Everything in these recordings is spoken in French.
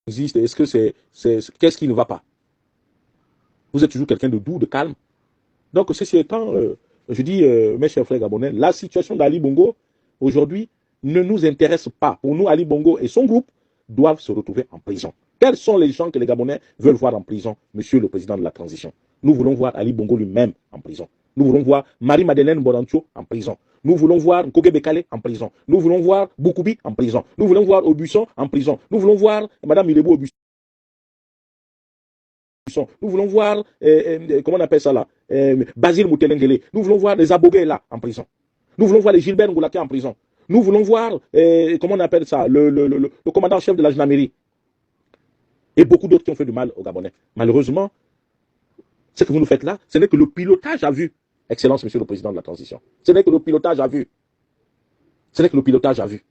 existe, est-ce que qu'est-ce qui ne va pas? Vous êtes toujours quelqu'un de doux, de calme. Donc, ceci étant, je dis, mes chers frères gabonais, la situation d'Ali Bongo, aujourd'hui, ne nous intéresse pas. Pour nous, Ali Bongo et son groupe doivent se retrouver en prison. Quels sont les gens que les Gabonais veulent voir en prison, monsieur le président de la transition? Nous voulons voir Ali Bongo lui-même en prison. Nous voulons voir Marie-Madeleine Borancho en prison. Nous voulons voir Koke Bekale en prison. Nous voulons voir Boukoubi en prison. Nous voulons voir Aubusson en prison. Nous voulons voir Madame Milebo Aubusson. Nous voulons voir, comment on appelle ça là, Basile Moutelengele. Nous voulons voir les Abogé là en prison. Nous voulons voir les Gilbert Ngoulake en prison. Nous voulons voir, comment on appelle ça, le commandant-chef de la gendarmerie. Et beaucoup d'autres qui ont fait du mal aux Gabonais. Malheureusement, ce que vous nous faites là, ce n'est que le pilotage à vue. Excellence, monsieur le président de la transition. Ce n'est que le pilotage à vue. Ce n'est que le pilotage à vue.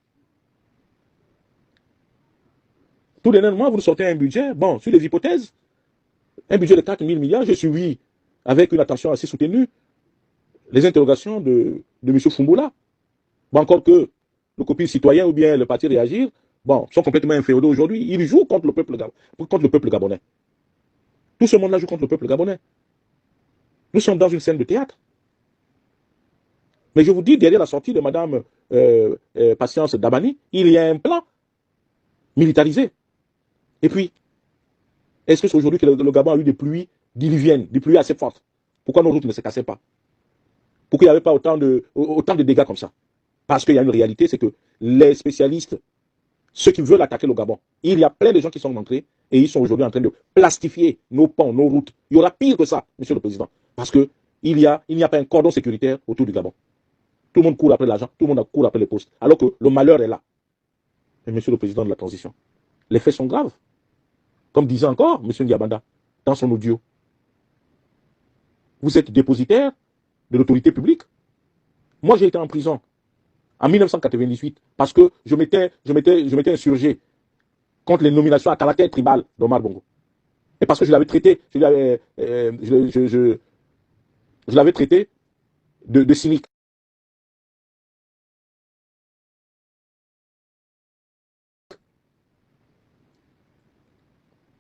Tout dernièrement, vous nous sortez un budget, bon, sur les hypothèses, un budget de 4 000 milliards, je suis avec une attention assez soutenue les interrogations de M. Fumboula. Bon, encore que le copil citoyen ou bien le parti Réagir, bon, sont complètement inféodés aujourd'hui. Ils jouent contre le peuple gabonais. Tout ce monde-là joue contre le peuple gabonais. Nous sommes dans une scène de théâtre. Mais je vous dis, derrière la sortie de Mme Patience Dabani, il y a un plan militarisé. Et puis, est-ce que c'est aujourd'hui que le Gabon a eu des pluies diluviennes, des pluies assez fortes? Pourquoi nos routes ne se cassaient pas? Pourquoi il n'y avait pas autant de dégâts comme ça? Parce qu'il y a une réalité, c'est que les spécialistes, ceux qui veulent attaquer le Gabon, il y a plein de gens qui sont entrés et ils sont aujourd'hui en train de plastifier nos ponts, nos routes. Il y aura pire que ça, monsieur le président. Parce qu'il n'y a pas un cordon sécuritaire autour du Gabon. Tout le monde court après l'argent, tout le monde court après les postes. Alors que le malheur est là. Mais monsieur le président de la transition, les faits sont graves. Comme disait encore M. Ndiabanda dans son audio. Vous êtes dépositaire de l'autorité publique. Moi, j'ai été en prison en 1998 parce que je m'étais insurgé contre les nominations à caractère tribal d'Omar Bongo. Et parce que je l'avais traité, je l'avais traité de cynique.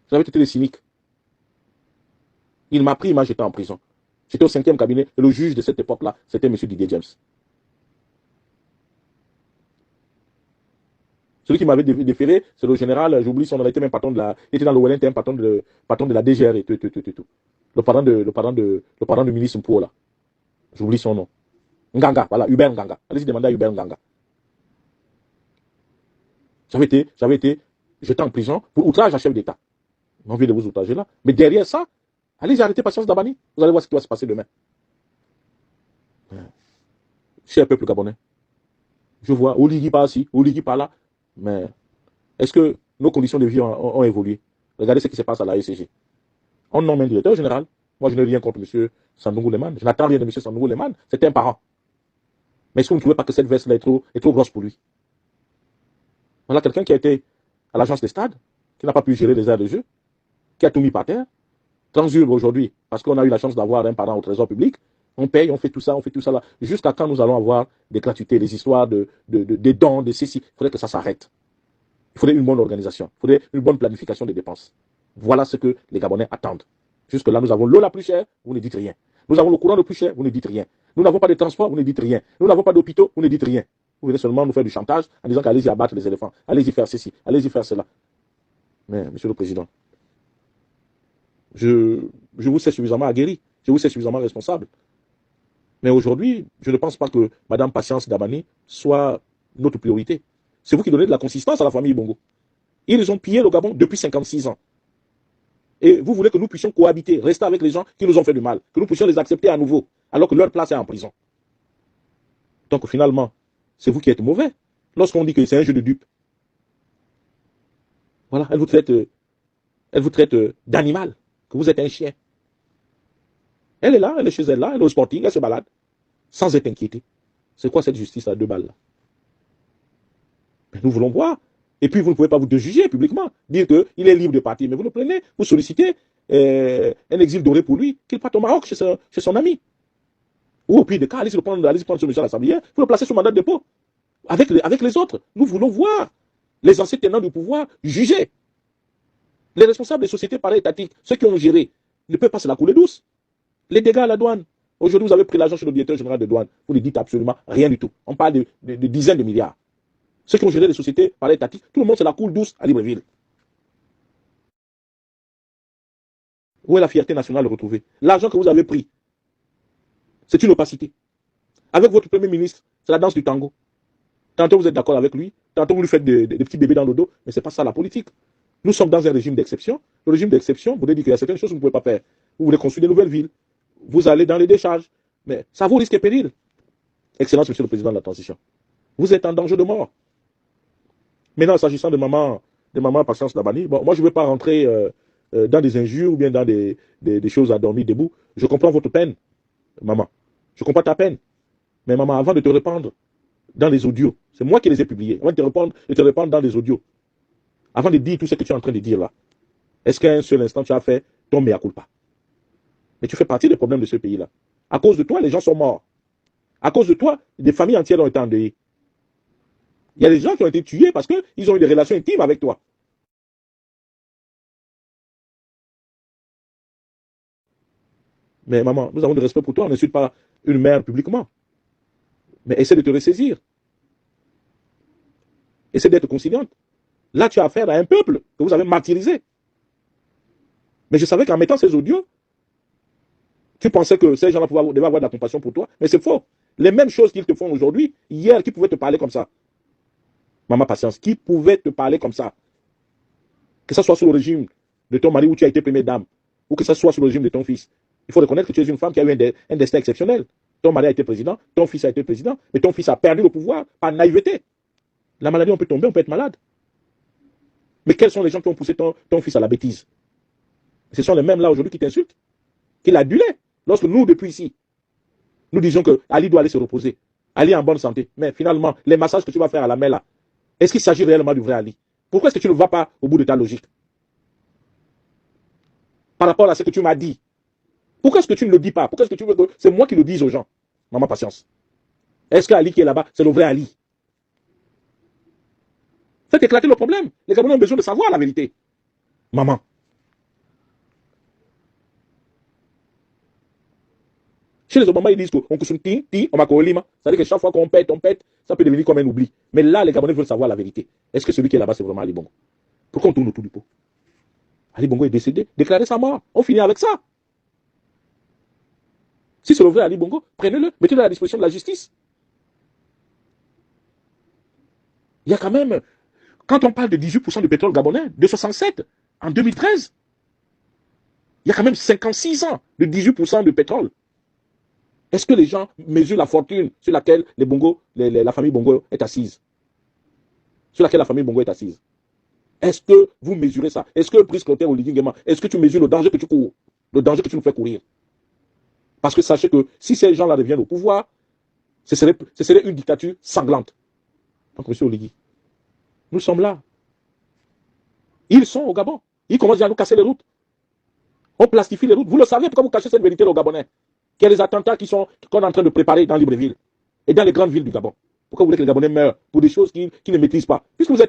Je l'avais traité de cynique. Il m'a pris, moi j'étais en prison. J'étais au 5e cabinet et le juge de cette époque-là, c'était M. Didier James. Celui qui m'avait déféré, c'est le général, j'oublie son nom, il était même patron de la. Il était dans le Wellington, patron de la DGR et tout. Le parent de ministre Mpou, là. J'oublie son nom. Nganga, voilà, Hubert Nganga. Allez-y demander à Hubert Nganga. J'étais en prison pour outrage à chef d'État. J'ai envie de vous outrager là. Mais derrière ça, allez-y arrêter Patience Dabani. Vous allez voir ce qui va se passer demain. Cher peuple gabonais, je vois Oligui par ci, Oligui par là. Mais est-ce que nos conditions de vie ont évolué? Regardez ce qui se passe à la ECG. On nomme un directeur général. Moi, je n'ai rien contre M. Sandoungou Leman. Je n'attends rien de M. Sandoungou Leman. C'est un parent. Mais est-ce que vous ne trouvez pas que cette veste-là est trop grosse pour lui? Voilà quelqu'un qui a été à l'agence des stades, qui n'a pas pu gérer les aires de jeu, qui a tout mis par terre, transurbe aujourd'hui, parce qu'on a eu la chance d'avoir un parent au trésor public. On paye, on fait tout ça là. Jusqu'à quand nous allons avoir des gratuités, des histoires des dons, des ceci. Il faudrait que ça s'arrête. Il faudrait une bonne organisation. Il faudrait une bonne planification des dépenses. Voilà ce que les Gabonais attendent. Jusque-là, nous avons l'eau la plus chère, vous ne dites rien. Nous avons le courant le plus cher, vous ne dites rien. Nous n'avons pas de transport, vous ne dites rien. Nous n'avons pas d'hôpitaux, vous ne dites rien. Vous venez seulement nous faire du chantage en disant qu'allez-y abattre les éléphants, allez-y faire ceci, allez-y faire cela. Mais, monsieur le président, je vous sais suffisamment aguerri, je vous sais suffisamment responsable. Mais aujourd'hui, je ne pense pas que Mme Patience Dabani soit notre priorité. C'est vous qui donnez de la consistance à la famille Bongo. Ils ont pillé le Gabon depuis 56 ans. Et vous voulez que nous puissions cohabiter, rester avec les gens qui nous ont fait du mal, que nous puissions les accepter à nouveau, alors que leur place est en prison. Donc finalement, c'est vous qui êtes mauvais. Lorsqu'on dit que c'est un jeu de dupes. Voilà, elle vous traite d'animal, que vous êtes un chien. Elle est là, elle est chez elle là, elle est au sporting, elle se balade, sans être inquiétée. C'est quoi cette justice à 2 balles là? Nous voulons voir. Et puis vous ne pouvez pas vous juger publiquement, dire qu'il est libre de partir. Mais vous le prenez, vous sollicitez un exil doré pour lui, qu'il parte au Maroc chez son ami. Ou au pire des cas, allez-y prendre ce monsieur à l'Assemblée, vous le placez sous mandat de dépôt. Avec les autres. Nous voulons voir les anciens tenants du pouvoir juger. Les responsables des sociétés para-étatiques, ceux qui ont géré, ne peuvent pas se la couler douce. Les dégâts à la douane. Aujourd'hui, vous avez pris l'argent chez le directeur général de douane. Vous ne dites absolument rien du tout. On parle de dizaines de milliards. Ceux qui ont géré les sociétés para-étatiques, tout le monde se la coule douce à Libreville. Où est la fierté nationale retrouvée? L'argent que vous avez pris, c'est une opacité. Avec votre premier ministre, c'est la danse du tango. Tantôt vous êtes d'accord avec lui, tantôt vous lui faites des petits bébés dans le dos, mais ce n'est pas ça la politique. Nous sommes dans un régime d'exception. Le régime d'exception, vous dites qu'il y a certaines choses que vous ne pouvez pas faire. Vous voulez construire de nouvelles villes, vous allez dans les décharges, mais ça vous risque et péril. Excellence, monsieur le président de la transition. Vous êtes en danger de mort. Maintenant, s'agissant de maman Patience Dabani, bon, moi je ne veux pas rentrer dans des injures ou bien dans des choses à dormir debout. Je comprends votre peine, maman. Je comprends ta peine. Mais maman, avant de te répandre dans les audios, c'est moi qui les ai publiés, avant de te répandre dans les audios, avant de dire tout ce que tu es en train de dire là, est-ce qu'à un seul instant tu as fait ton mea culpa? Mais tu fais partie des problèmes de ce pays-là. À cause de toi, les gens sont morts. À cause de toi, des familles entières ont été endeuillées. Il y a des gens qui ont été tués parce qu'ils ont eu des relations intimes avec toi. Mais maman, nous avons du respect pour toi, on n'insulte pas une mère publiquement. Mais essaie de te ressaisir. Essaie d'être conciliante. Là, tu as affaire à un peuple que vous avez martyrisé. Mais je savais qu'en mettant ces audios, tu pensais que ces gens-là devaient avoir de la compassion pour toi, mais c'est faux. Les mêmes choses qu'ils te font aujourd'hui, hier, qui pouvaient te parler comme ça. Maman Patience, qui pouvait te parler comme ça? Que ce soit sous le régime de ton mari où tu as été première dame, ou que ce soit sous le régime de ton fils. Il faut reconnaître que tu es une femme qui a eu un destin exceptionnel. Ton mari a été président, ton fils a été président, mais ton fils a perdu le pouvoir par naïveté. La maladie, on peut tomber, on peut être malade. Mais quels sont les gens qui ont poussé ton fils à la bêtise? Ce sont les mêmes là aujourd'hui qui t'insultent, qui l'adulaient. Lorsque nous, depuis ici, nous disons que Ali doit aller se reposer. Ali est en bonne santé. Mais finalement, les massages que tu vas faire à la main là, est-ce qu'il s'agit réellement du vrai Ali? Pourquoi est-ce que tu ne vas pas au bout de ta logique? Par rapport à ce que tu m'as dit. Pourquoi est-ce que tu ne le dis pas? Pourquoi est-ce que tu veux que c'est moi qui le dise aux gens? Maman Patience. Est-ce que Ali qui est là-bas, c'est le vrai Ali? Faites éclater le problème. Les Gabonais ont besoin de savoir la vérité. Maman. Chez les Obama, ils disent qu'on on va colima. C'est-à-dire que chaque fois qu'on pète, ça peut devenir comme un oubli. Mais là, les Gabonais veulent savoir la vérité. Est-ce que celui qui est là-bas, c'est vraiment Ali Bongo? Pourquoi on tourne autour du pot? Ali Bongo est décédé. Déclarez sa mort. On finit avec ça. Si c'est le vrai Ali Bongo, prenez-le. Mettez-le à la disposition de la justice. Il y a quand même, quand on parle de 18% de pétrole gabonais, de 67 en 2013, il y a quand même 56 ans de 18% de pétrole. Est-ce que les gens mesurent la fortune sur laquelle la famille Bongo est assise? Sur laquelle la famille Bongo est assise? Est-ce que vous mesurez ça? Est-ce que Brice Clotaire Oligui Nguema, est-ce que tu mesures le danger que tu cours? Le danger que tu nous fais courir? Parce que sachez que si ces gens-là reviennent au pouvoir, ce serait une dictature sanglante. Donc, monsieur Oligui, nous sommes là. Ils sont au Gabon. Ils commencent à nous casser les routes. On plastifie les routes. Vous le savez, pourquoi vous cachez cette vérité aux Gabonais? Qu'il y a des attentats qu'on est en train de préparer dans Libreville et dans les grandes villes du Gabon. Pourquoi vous voulez que les Gabonais meurent pour des choses qu'ils ne maîtrisent pas? Puisque vous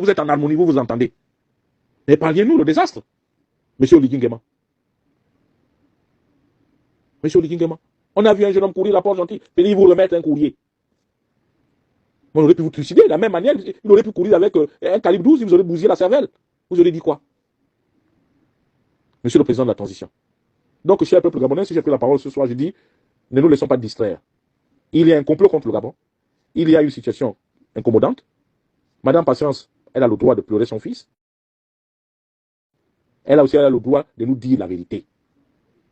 êtes en harmonie, vous entendez. Mais parliez-nous le désastre, monsieur Oligui Nguema. Monsieur Oligui Nguema, on a vu un jeune homme courir à Port-Gentil, puis il vous remettre un courrier. On aurait pu vous trucider de la même manière. Il aurait pu courir avec un calibre 12, il vous aurait bousillé la cervelle. Vous aurez dit quoi? Monsieur le président de la transition. Donc, cher peuple gabonais, si j'ai pris la parole ce soir, je dis, ne nous laissons pas distraire. Il y a un complot contre le Gabon. Il y a une situation incommodante. Madame Patience, elle a le droit de pleurer son fils. Elle a aussi le droit de nous dire la vérité.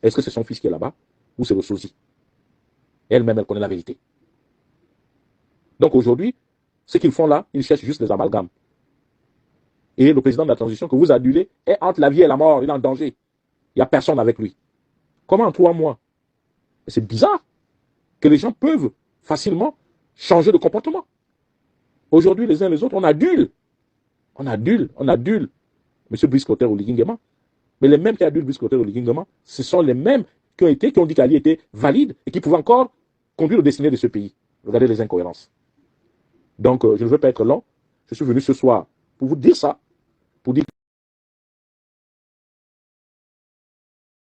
Est-ce que c'est son fils qui est là-bas ou c'est le sosie? Elle-même, elle connaît la vérité. Donc aujourd'hui, ce qu'ils font là, ils cherchent juste des amalgames. Et le président de la transition que vous adulez est entre la vie et la mort, il est en danger. Il n'y a personne avec lui. Comment en 3 mois? C'est bizarre que les gens peuvent facilement changer de comportement. Aujourd'hui, les uns les autres, on adule. On adule. M. Brice Clotaire Oligui Nguema. Mais les mêmes qui adulent Brice Clotaire Oligui Nguema, ce sont les mêmes qui ont dit qu'Ali était valide et qui pouvaient encore conduire le destiné de ce pays. Regardez les incohérences. Donc, je ne veux pas être long. Je suis venu ce soir pour vous dire ça, pour dire